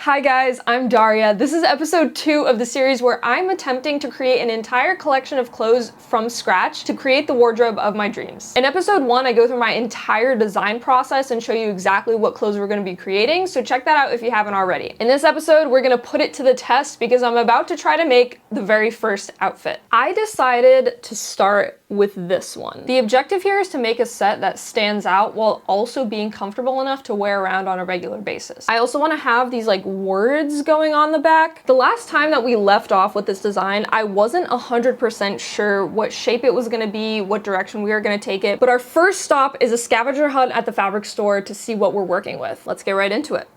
Hi guys, I'm Daria. This is episode 2 of the series where I'm attempting to create an entire collection of clothes from scratch to create the wardrobe of my dreams. In episode 1, I go through my entire design process and show you exactly what clothes we're going to be creating, so check that out if you haven't already. In this episode, we're going to put it to the test because I'm about to try to make the very first outfit. I decided to start with this one. The objective here is to make a set that stands out while also being comfortable enough to wear around on a regular basis. I also want to have these like words going on the back. The last time that we left off with this design, I wasn't 100% sure what shape it was going to be, what direction we were going to take it, but our first stop is a scavenger hunt at the fabric store to see what we're working with. Let's get right into it.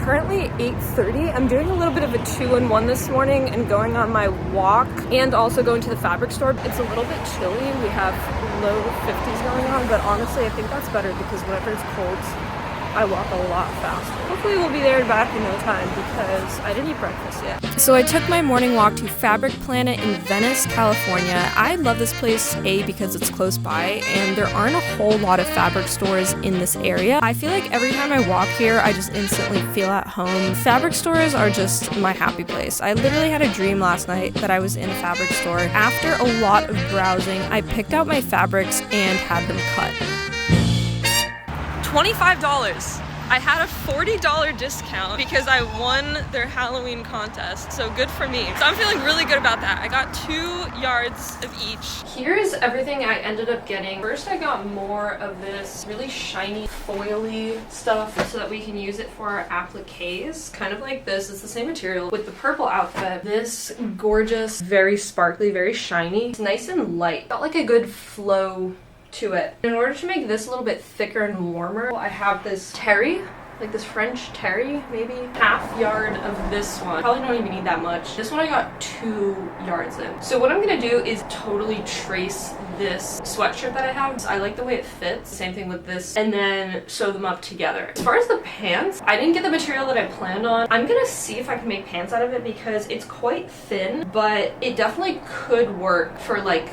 Currently 8:30. I'm doing a little bit of a 2-in-1 this morning and going on my walk and also going to the fabric store. It's a little bit chilly. We have low 50s going on, but honestly I think that's better because whenever it's cold, I walk a lot faster. Hopefully we'll be there and back in no time because I didn't eat breakfast yet. So I took my morning walk to Fabric Planet in Venice, California. I love this place, A, because it's close by and there aren't a whole lot of fabric stores in this area. I feel like every time I walk here, I just instantly feel at home. Fabric stores are just my happy place. I literally had a dream last night that I was in a fabric store. After a lot of browsing, I picked out my fabrics and had them cut. $25. I had a $40 discount because I won their Halloween contest, so good for me. So I'm feeling really good about that. I got 2 yards of each. Here's everything I ended up getting. First I got more of this really shiny foily stuff so that we can use it for our appliques. Kind of like this. It's the same material with the purple outfit. This gorgeous, very sparkly, very shiny. It's nice and light. Got like a good flow to it. In order to make this a little bit thicker and warmer, I have this terry, like this French terry, maybe half yard of this one. Probably don't even need that much. This one I got 2 yards in. So what I'm gonna do is totally trace this sweatshirt that I have. I like the way it fits. Same thing with this, and then sew them up together. As far as the pants, I didn't get the material that I planned on. I'm gonna see if I can make pants out of it because it's quite thin, but it definitely could work for like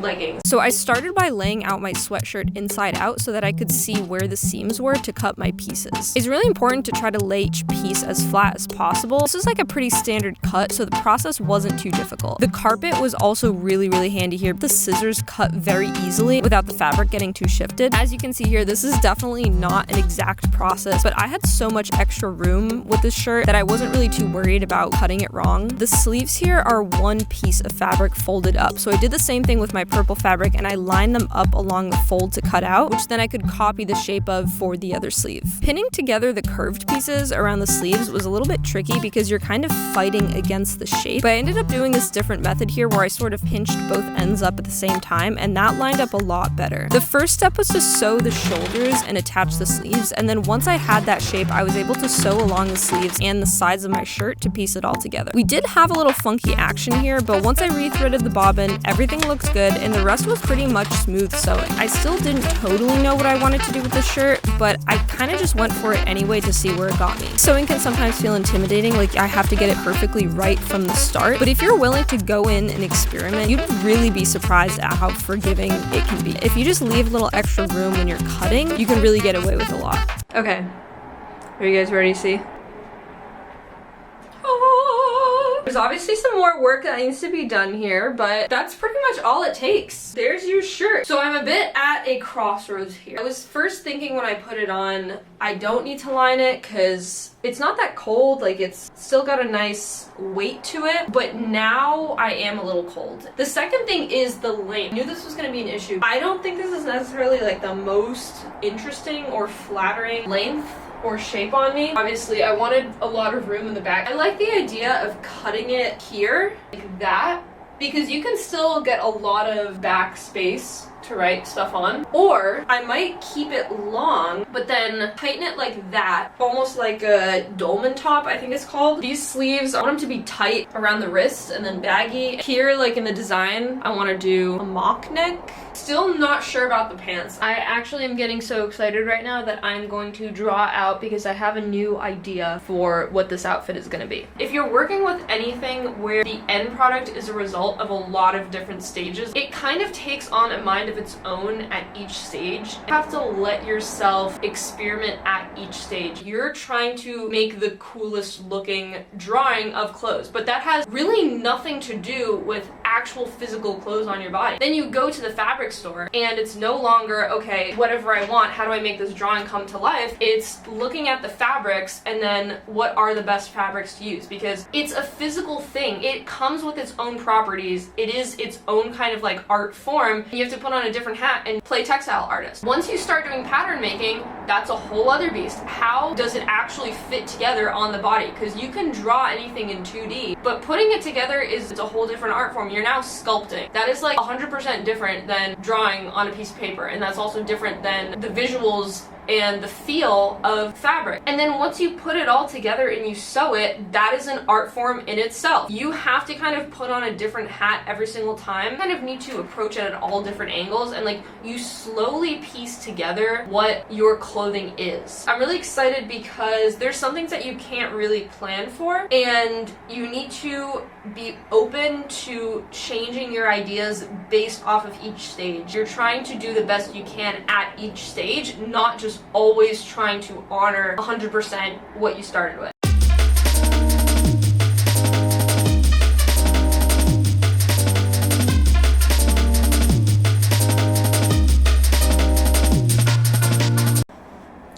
leggings. So I started by laying out my sweatshirt inside out so that I could see where the seams were to cut my pieces. It's really important to try to lay each piece as flat as possible. This is like a pretty standard cut, so the process wasn't too difficult. The carpet was also really handy here. The scissors cut very easily without the fabric getting too shifted. As you can see here, this is definitely not an exact process, but I had so much extra room with this shirt that I wasn't really too worried about cutting it wrong. The sleeves here are one piece of fabric folded up, so I did the same thing with my purple fabric and I lined them up along the fold to cut out, which then I could copy the shape of for the other sleeve. Pinning together the curved pieces around the sleeves was a little bit tricky because you're kind of fighting against the shape, but I ended up doing this different method here where I sort of pinched both ends up at the same time, and that lined up a lot better. The first step was to sew the shoulders and attach the sleeves, and then once I had that shape, I was able to sew along the sleeves and the sides of my shirt to piece it all together. We did have a little funky action here, but once I rethreaded the bobbin, everything looks good, and the rest was pretty much smooth sewing. I still didn't totally know what I wanted to do with this shirt, but I kind of just went for it anyway to see where it got me. Sewing can sometimes feel intimidating, like I have to get it perfectly right from the start, but if you're willing to go in and experiment, you'd really be surprised at how forgiving it can be. If you just leave a little extra room when you're cutting, you can really get away with a lot. Okay, are you guys ready to see? There's obviously some more work that needs to be done here, but that's pretty much all it takes. There's your shirt. So I'm a bit at a crossroads here. I was first thinking when I put it on, I don't need to line it because it's not that cold, like it's still got a nice weight to it, but now I am a little cold. The second thing is the length. I knew this was gonna be an issue. I don't think this is necessarily like the most interesting or flattering length or shape on me. Obviously, I wanted a lot of room in the back. I like the idea of cutting it here, like that, because you can still get a lot of back space to write stuff on. Or I might keep it long, but then tighten it like that, almost like a dolman top, I think it's called. These sleeves, I want them to be tight around the wrist and then baggy. Here, like in the design, I want to do a mock neck Still not sure about the pants. I actually am getting so excited right now that I'm going to draw out because I have a new idea for what this outfit is gonna be. If you're working with anything where the end product is a result of a lot of different stages, it kind of takes on a mind of its own at each stage. You have to let yourself experiment at each stage. You're trying to make the coolest looking drawing of clothes, but that has really nothing to do with actual physical clothes on your body. Then you go to the fabric store and it's no longer, okay, whatever I want, how do I make this drawing come to life? It's looking at the fabrics and then what are the best fabrics to use, because it's a physical thing. It comes with its own properties. It is its own kind of like art form. You have to put on a different hat and play textile artist. Once you start doing pattern making, that's a whole other beast. How does it actually fit together on the body? Because you can draw anything in 2D, but putting it together is a whole different art form. You're now sculpting. That is like 100% different than drawing on a piece of paper, and that's also different than the visuals and the feel of fabric. And then once you put it all together and you sew it, that is an art form in itself. You have to kind of put on a different hat every single time. You kind of need to approach it at all different angles, and like you slowly piece together what your clothing is. I'm really excited because there's some things that you can't really plan for, and you need to be open to changing your ideas based off of each stage. You're trying to do the best you can at each stage, not just always trying to honor 100% what you started with.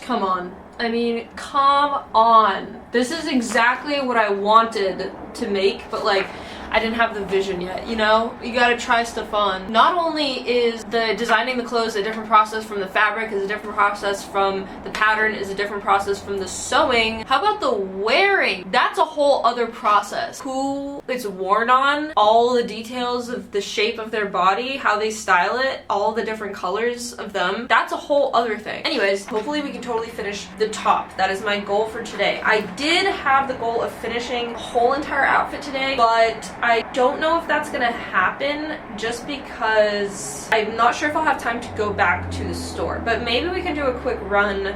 Come on. I mean, come on. This is exactly what I wanted to make, but like, I didn't have the vision yet, you know? You gotta try stuff on. Not only is the designing the clothes a different process from the fabric, is a different process from the pattern, is a different process from the sewing. How about the wearing? That's a whole other process. Who it's worn on, all the details of the shape of their body, how they style it, all the different colors of them. That's a whole other thing. Anyways, hopefully we can totally finish the top. That is my goal for today. I did have the goal of finishing the whole entire outfit today, but I don't know if that's gonna happen just because I'm not sure if I'll have time to go back to the store, but maybe we can do a quick run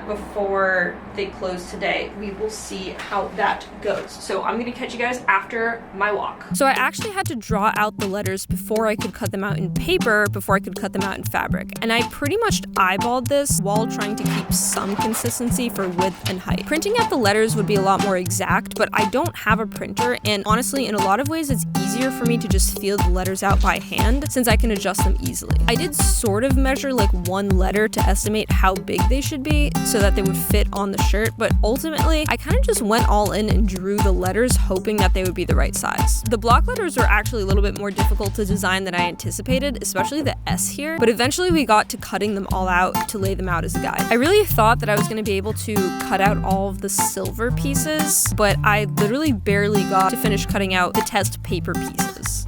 before they close today. We will see how that goes. So I'm gonna catch you guys after my walk. So I actually had to draw out the letters before I could cut them out in paper, before I could cut them out in fabric. And I pretty much eyeballed this while trying to keep some consistency for width and height. Printing out the letters would be a lot more exact, but I don't have a printer, and honestly, in a lot of ways, it's easier for me to just feel the letters out by hand since I can adjust them easily. I did sort of measure like one letter to estimate how big they should be so that they would fit on the shirt, but ultimately I kind of just went all in and drew the letters hoping that they would be the right size. The block letters were actually a little bit more difficult to design than I anticipated, especially the S here, but eventually we got to cutting them all out to lay them out as a guide. I really thought that I was going to be able to cut out all of the silver pieces, but I literally barely got to finish cutting out the test paper pieces.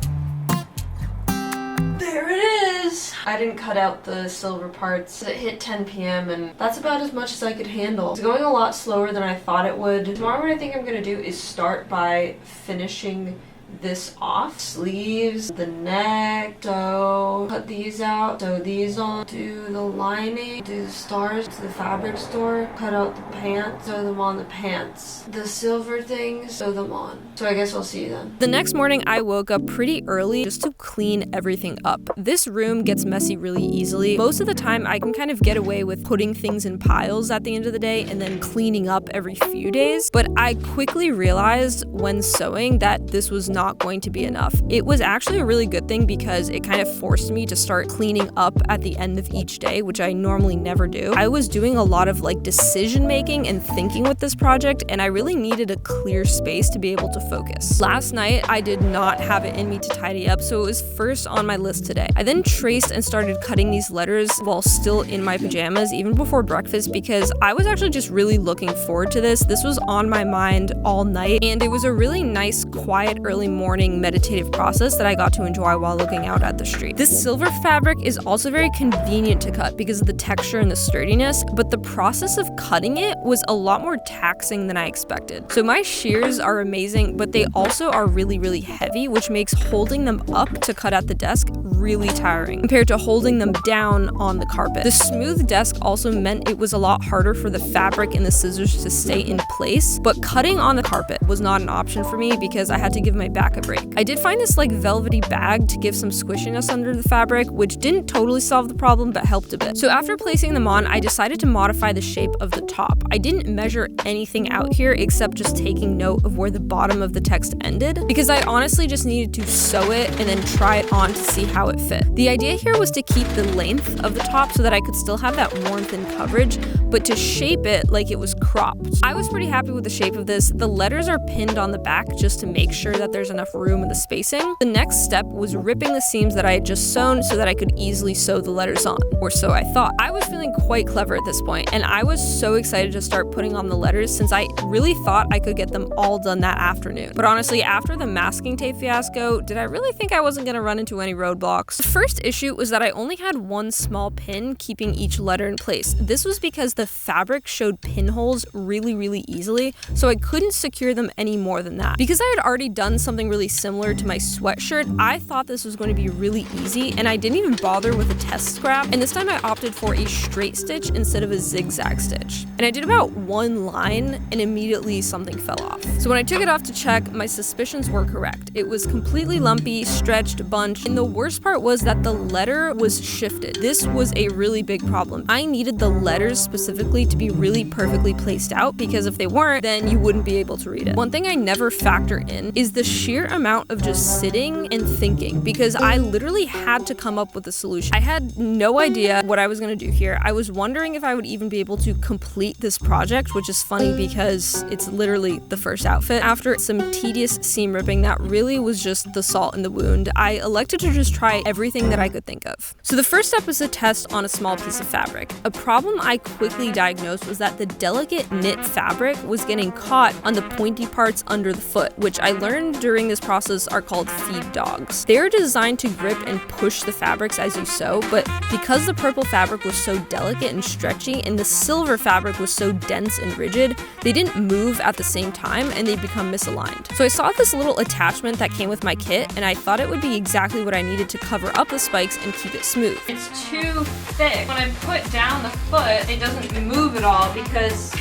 There it is! I didn't cut out the silver parts. It hit 10 p.m. and that's about as much as I could handle. It's going a lot slower than I thought it would. Tomorrow what I think I'm gonna do is start by finishing this off. Sleeves, the neck, so cut these out, sew these on, do the lining, do the stars to the fabric store, cut out the pants, sew them on the pants. The silver things, sew them on. So I guess I'll see you then. The next morning I woke up pretty early just to clean everything up. This room gets messy really easily. Most of the time I can kind of get away with putting things in piles at the end of the day and then cleaning up every few days, but I quickly realized when sewing that this was not going to be enough. It was actually a really good thing because it kind of forced me to start cleaning up at the end of each day, which I normally never do. I was doing a lot of like decision making and thinking with this project, and I really needed a clear space to be able to focus. Last night I did not have it in me to tidy up, so it was first on my list today. I then traced and started cutting these letters while still in my pajamas, even before breakfast, because I was actually just really looking forward to this. This was on my mind all night, and it was a really nice, quiet, early early morning meditative process that I got to enjoy while looking out at the street. This silver fabric is also very convenient to cut because of the texture and the sturdiness, but the process of cutting it was a lot more taxing than I expected. So my shears are amazing, but they also are really, really heavy, which makes holding them up to cut at the desk really tiring compared to holding them down on the carpet. The smooth desk also meant it was a lot harder for the fabric and the scissors to stay in place, but cutting on the carpet was not an option for me because I had to give my back a break. I did find this like velvety bag to give some squishiness under the fabric, which didn't totally solve the problem but helped a bit. So after placing them on, I decided to modify the shape of the top. I didn't measure anything out here except just taking note of where the bottom of the text ended because I honestly just needed to sew it and then try it on to see how it fit. The idea here was to keep the length of the top so that I could still have that warmth and coverage, but to shape it like it was cropped. I was pretty happy with the shape of this. The letters are pinned on the back just to make sure that there's enough room in the spacing. The next step was ripping the seams that I had just sewn so that I could easily sew the letters on, or so I thought. I was feeling quite clever at this point, and I was so excited to start putting on the letters since I really thought I could get them all done that afternoon. But honestly, after the masking tape fiasco, did I really think I wasn't gonna run into any roadblocks? The first issue was that I only had one small pin keeping each letter in place. This was because the fabric showed pinholes really, really easily, so I couldn't secure them any more than that. Because I had already done something really similar to my sweatshirt, I thought this was going to be really easy, and I didn't even bother with a test scrap, and this time I opted for a straight stitch instead of a zigzag stitch. And I did about one line, and immediately something fell off. So when I took it off to check, my suspicions were correct. It was completely lumpy, stretched, bunched, and the worst part was that the letter was shifted. This was a really big problem. I needed the letters specifically to be really perfectly placed out because if they weren't, then you wouldn't be able to read it. One thing I never factor in is the sheer amount of just sitting and thinking because I literally had to come up with a solution. I had no idea what I was going to do here. I was wondering if I would even be able to complete this project, which is funny because it's literally the first outfit. After some tedious seam ripping that really was just the salt in the wound, I elected to just try everything that I could think of. So the first step was to test on a small piece of fabric. A problem I quickly diagnosed was that the delicate knit fabric was getting caught on the pointy parts under the foot, which I learned during this process are called feed dogs. They are designed to grip and push the fabrics as you sew, but because the purple fabric was so delicate and stretchy and the silver fabric was so dense and rigid, they didn't move at the same time and they become misaligned. So I saw this little attachment that came with my kit and I thought it would be exactly what I needed to cover up the spikes and keep it smooth. It's too thick. When I put down the foot, it doesn't move at all because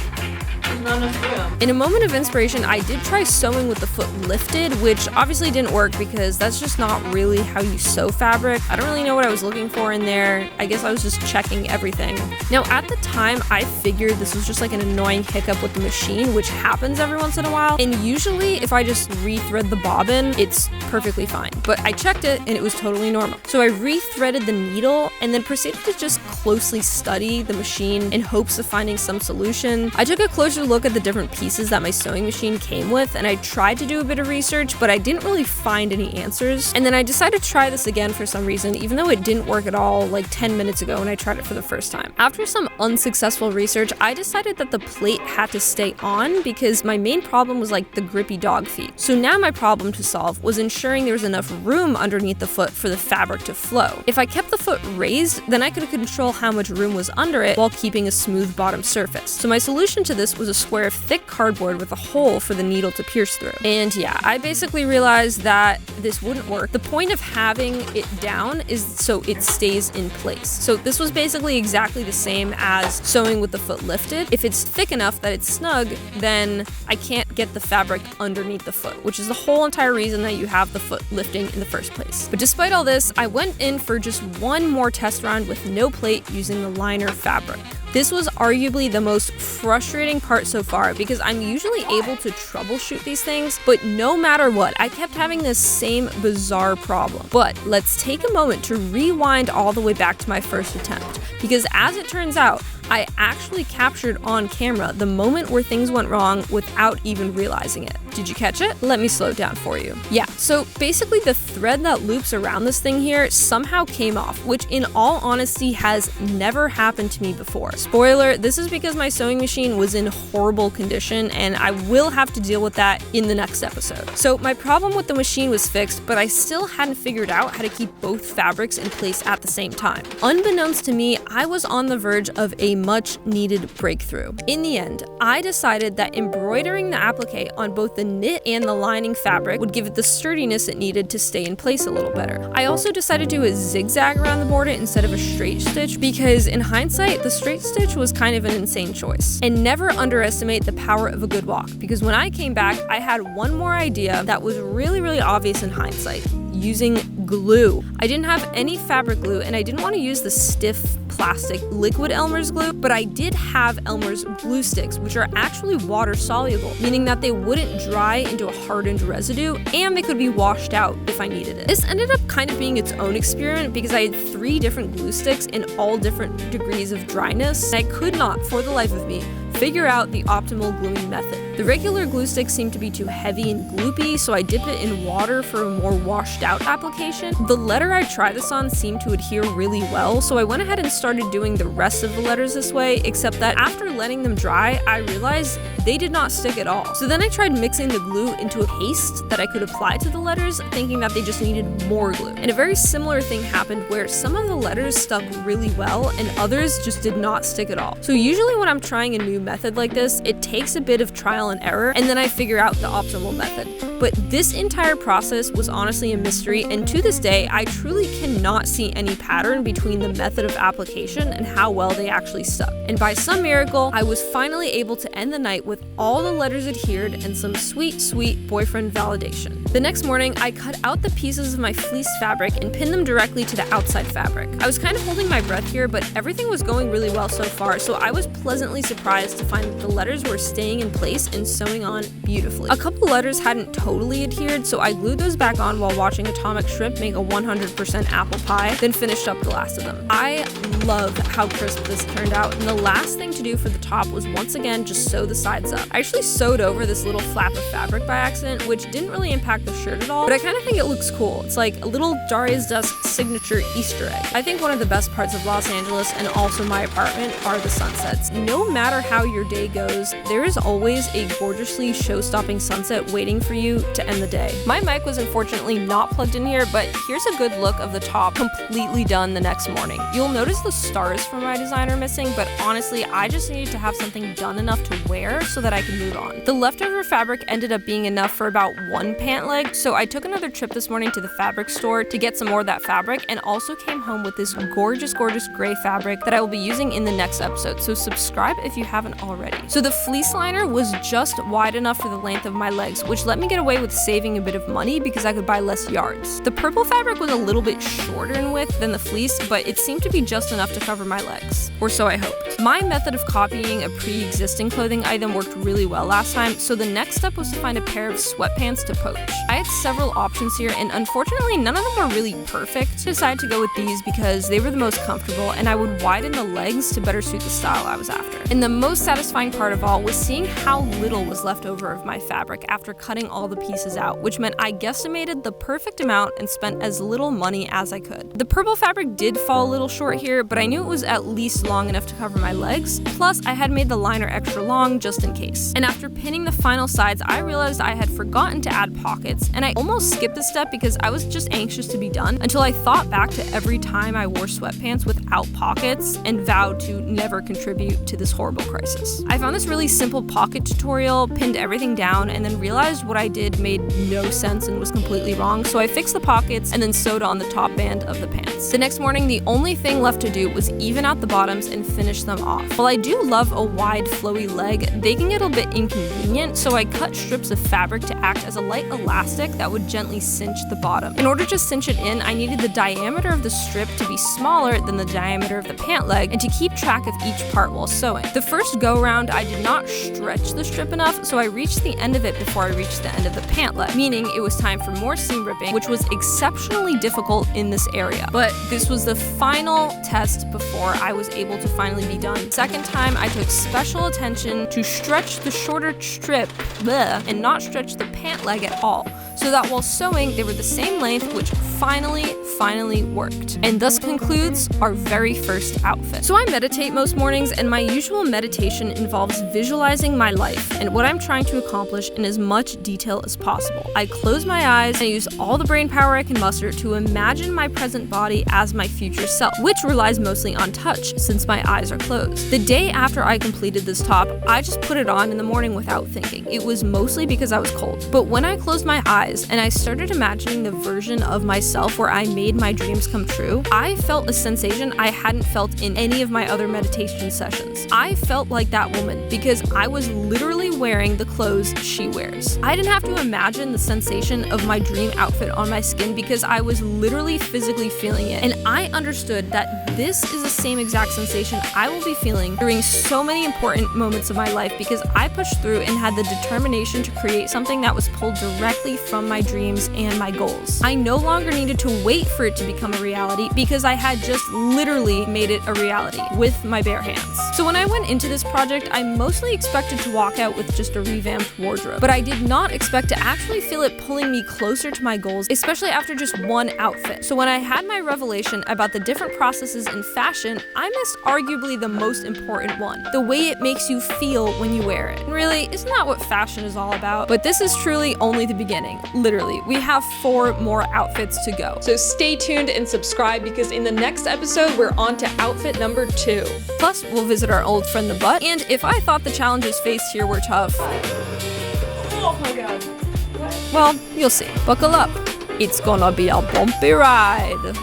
there's not enough room. In a moment of inspiration, I did try sewing with the foot lifted, which obviously didn't work because that's just not really how you sew fabric. I don't really know what I was looking for in there. I guess I was just checking everything. Now, at the time, I figured this was just like an annoying hiccup with the machine, which happens every once in a while. And usually, if I just rethread the bobbin, it's perfectly fine. But I checked it and it was totally normal. So I rethreaded the needle and then proceeded to just closely study the machine in hopes of finding some solution. I took a closer look at the different pieces that my sewing machine came with and I tried to do a bit of research, but I didn't really find any answers. And then I decided to try this again for some reason, even though it didn't work at all like 10 minutes ago when I tried it for the first time. After some unsuccessful research, I decided that the plate had to stay on because my main problem was like the grippy dog feet. So now my problem to solve was ensuring there was enough room underneath the foot for the fabric to flow. If I kept the foot raised, then I could control how much room was under it while keeping a smooth bottom surface. So my solution to this was a square of thick cardboard with a hole for the needle to pierce through. And yeah, I basically realized that this wouldn't work. The point of having it down is so it stays in place. So this was basically exactly the same as sewing with the foot lifted. If it's thick enough that it's snug, then I can't get the fabric underneath the foot, which is the whole entire reason that you have the foot lifting in the first place. But despite all this, I went in for just one more test round with no plate using the liner fabric. This was arguably the most frustrating part so far because I'm usually able to troubleshoot these things, but no matter what, I kept having this same bizarre problem. But let's take a moment to rewind all the way back to my first attempt, because as it turns out, I actually captured on camera the moment where things went wrong without even realizing it. Did you catch it? Let me slow it down for you. Yeah, so basically the thread that loops around this thing here somehow came off, which in all honesty has never happened to me before. Spoiler, this is because my sewing machine was in horrible condition and I will have to deal with that in the next episode. So my problem with the machine was fixed, but I still hadn't figured out how to keep both fabrics in place at the same time. Unbeknownst to me, I was on the verge of a much needed breakthrough. In the end, I decided that embroidering the applique on both the knit and the lining fabric would give it the sturdiness it needed to stay in place a little better. I also decided to do a zigzag around the border instead of a straight stitch because in hindsight, the straight stitch was kind of an insane choice. And never underestimate the power of a good walk, because when I came back, I had one more idea that was really obvious in hindsight: using glue. I didn't have any fabric glue and I didn't want to use the stiff plastic liquid Elmer's glue, but I did have Elmer's glue sticks, which are actually water soluble, meaning that they wouldn't dry into a hardened residue and they could be washed out if I needed it. This ended up kind of being its own experiment because I had 3 different glue sticks in all different degrees of dryness, and I could not, for the life of me, figure out the optimal gluing method. The regular glue sticks seemed to be too heavy and gloopy, so I dipped it in water for a more washed out application. The letter I tried this on seemed to adhere really well, so I went ahead and started doing the rest of the letters this way, except that after letting them dry, I realized they did not stick at all. So then I tried mixing the glue into a paste that I could apply to the letters, thinking that they just needed more glue. And a very similar thing happened where some of the letters stuck really well and others just did not stick at all. So usually when I'm trying a new method like this, it takes a bit of trial and error, and then I figure out the optimal method. But this entire process was honestly a mystery, and to this day, I truly cannot see any pattern between the method of application and how well they actually stuck. And by some miracle, I was finally able to end the night with all the letters adhered and some sweet boyfriend validation. The next morning, I cut out the pieces of my fleece fabric and pinned them directly to the outside fabric. I was kind of holding my breath here, but everything was going really well so far, so I was pleasantly surprised to find that the letters were staying in place and sewing on beautifully. A couple letters hadn't totally adhered, so I glued those back on while watching Atomic Shrimp make a 100% apple pie, then finished up the last of them. I love how crisp this turned out, and the last thing to do for the top was once again just sew the sides up. I actually sewed over this little flap of fabric by accident, which didn't really impact the shirt at all, but I kind of think it looks cool. It's like a little Daria's Dusk signature Easter egg. I think one of the best parts of Los Angeles and also my apartment are the sunsets. No matter how your day goes, there is always a gorgeously show-stopping sunset waiting for you to end the day. My mic was unfortunately not plugged in here, but here's a good look of the top completely done the next morning. You'll notice the stars from my design are missing, but honestly, I just needed to have something done enough to wear so that I could move on. The leftover fabric ended up being enough for about 1 pant leg, so I took another trip this morning to the fabric store to get some more of that fabric, and also came home with this gorgeous gray fabric that I will be using in the next episode, so subscribe if you haven't already. So the fleece liner was just wide enough for the length of my legs, which let me get away with saving a bit of money because I could buy less yards. The purple fabric was a little bit shorter in width than the fleece, but it seemed to be just enough to cover my legs. Or so I hoped. My method of copying a pre-existing clothing item worked really well last time, so the next step was to find a pair of sweatpants to poach. I had several options here, and unfortunately none of them were really perfect. I decided to go with these because they were the most comfortable, and I would widen the legs to better suit the style I was after. And the most satisfying part of all was seeing how little was left over of my fabric after cutting all the pieces out, which meant I guesstimated the perfect amount and spent as little money as I could. The purple fabric did fall a little short here, but I knew it was at least long enough to cover my legs, plus I had made the liner extra long just in case. And after pinning the final sides, I realized I had forgotten to add pockets, and I almost skipped this step because I was just anxious to be done until I thought back to every time I wore sweatpants without pockets and vowed to never contribute to this horrible crisis. I found this really simple pocket tutorial, pinned everything down, and then realized what I did made no sense and was completely wrong, so I fixed the pockets and then sewed on the top band of the pants. The next morning, the only thing left to do was even out the bottoms and finish them off. While I do love a wide, flowy leg, they can get a bit inconvenient, so I cut strips of fabric to act as a light elastic plastic that would gently cinch the bottom. In order to cinch it in, I needed the diameter of the strip to be smaller than the diameter of the pant leg and to keep track of each part while sewing. The first go round, I did not stretch the strip enough, so I reached the end of it before I reached the end of the pant leg, meaning it was time for more seam ripping, which was exceptionally difficult in this area. But this was the final test before I was able to finally be done. Second time, I took special attention to stretch the shorter strip and not stretch the pant leg at all, so that while sewing, they were the same length, which finally worked. And thus concludes our very first outfit. So I meditate most mornings, and my usual meditation involves visualizing my life and what I'm trying to accomplish in as much detail as possible. I close my eyes and use all the brain power I can muster to imagine my present body as my future self, which relies mostly on touch since my eyes are closed. The day after I completed this top, I just put it on in the morning without thinking. It was mostly because I was cold. But when I closed my eyes and I started imagining the version of myself where I made my dreams come true, I felt a sensation I hadn't felt in any of my other meditation sessions. I felt like that woman because I was literally wearing the clothes she wears. I didn't have to imagine the sensation of my dream outfit on my skin because I was literally physically feeling it. And I understood that this is the same exact sensation I will be feeling during so many important moments of my life because I pushed through and had the determination to create something that was pulled directly from my dreams and my goals. I no longer needed to wait for it to become a reality because I had just literally made it a reality with my bare hands. So when I went into this project, I mostly expected to walk out with just a revamped wardrobe, but I did not expect to actually feel it pulling me closer to my goals, especially after just one outfit. So when I had my revelation about the different processes in fashion, I missed arguably the most important one, the way it makes you feel when you wear it. And really, isn't that what fashion is all about? But this is truly only the beginning. Literally, we have 4 more outfits to go. So stay tuned and subscribe because in the next episode, we're on to outfit number 2. Plus, we'll visit our old friend the butt, and if I thought the challenges faced here were tough, oh my god. What? Well, you'll see. Buckle up. It's gonna be a bumpy ride.